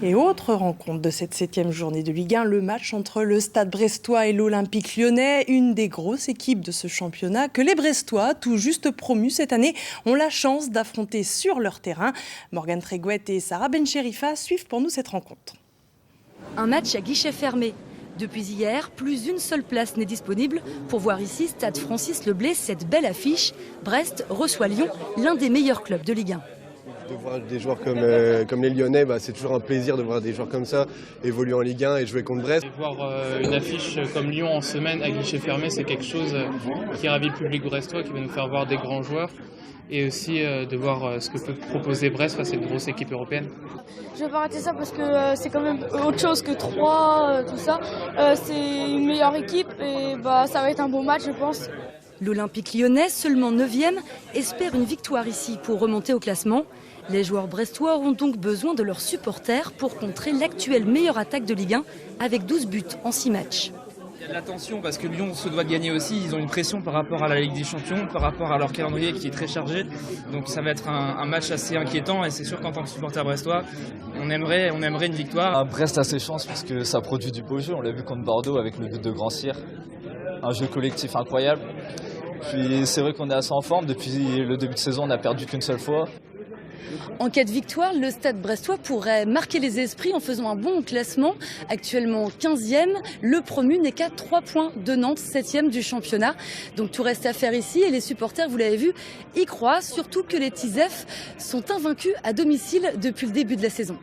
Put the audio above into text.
Et autre rencontre de cette 7e journée de Ligue 1, le match entre le Stade brestois et l'Olympique lyonnais, une des grosses équipes de ce championnat que les Brestois, tout juste promus cette année, ont la chance d'affronter sur leur terrain. Morgane Tréguet et Sarah Bencherifa suivent pour nous cette rencontre. Un match à guichet fermé. Depuis hier, plus une seule place n'est disponible pour voir ici Stade Francis Leblay, cette belle affiche. Brest reçoit Lyon, l'un des meilleurs clubs de Ligue 1. De voir des joueurs comme les Lyonnais, c'est toujours un plaisir de voir des joueurs comme ça évoluer en Ligue 1 et jouer contre Brest. Et voir une affiche comme Lyon en semaine à guichet fermé, c'est quelque chose qui ravit le public brestois, qui va nous faire voir des grands joueurs et aussi de voir ce que peut proposer Brest face à une grosse équipe européenne. Je vais pas arrêter ça parce que c'est quand même autre chose que 3, tout ça. C'est une meilleure équipe et ça va être un bon match, je pense. L'Olympique lyonnais, seulement 9e, espère une victoire ici pour remonter au classement. Les joueurs brestois auront donc besoin de leurs supporters pour contrer l'actuelle meilleure attaque de Ligue 1 avec 12 buts en 6 matchs. Il y a de la tension parce que Lyon se doit de gagner aussi. Ils ont une pression par rapport à la Ligue des Champions, par rapport à leur calendrier qui est très chargé. Donc ça va être un match assez inquiétant et c'est sûr qu'en tant que supporter brestois, on aimerait une victoire. Brest a ses chances parce que ça produit du beau jeu. On l'a vu contre Bordeaux avec le but de Grand Cyr. Un jeu collectif incroyable. Puis c'est vrai qu'on est assez en forme. Depuis le début de saison, on n'a perdu qu'une seule fois. En cas de victoire, le Stade brestois pourrait marquer les esprits en faisant un bon classement. Actuellement 15e, le promu n'est qu'à 3 points de Nantes, 7e du championnat. Donc tout reste à faire ici et les supporters, vous l'avez vu, y croient. Surtout que les Tisefs sont invaincus à domicile depuis le début de la saison.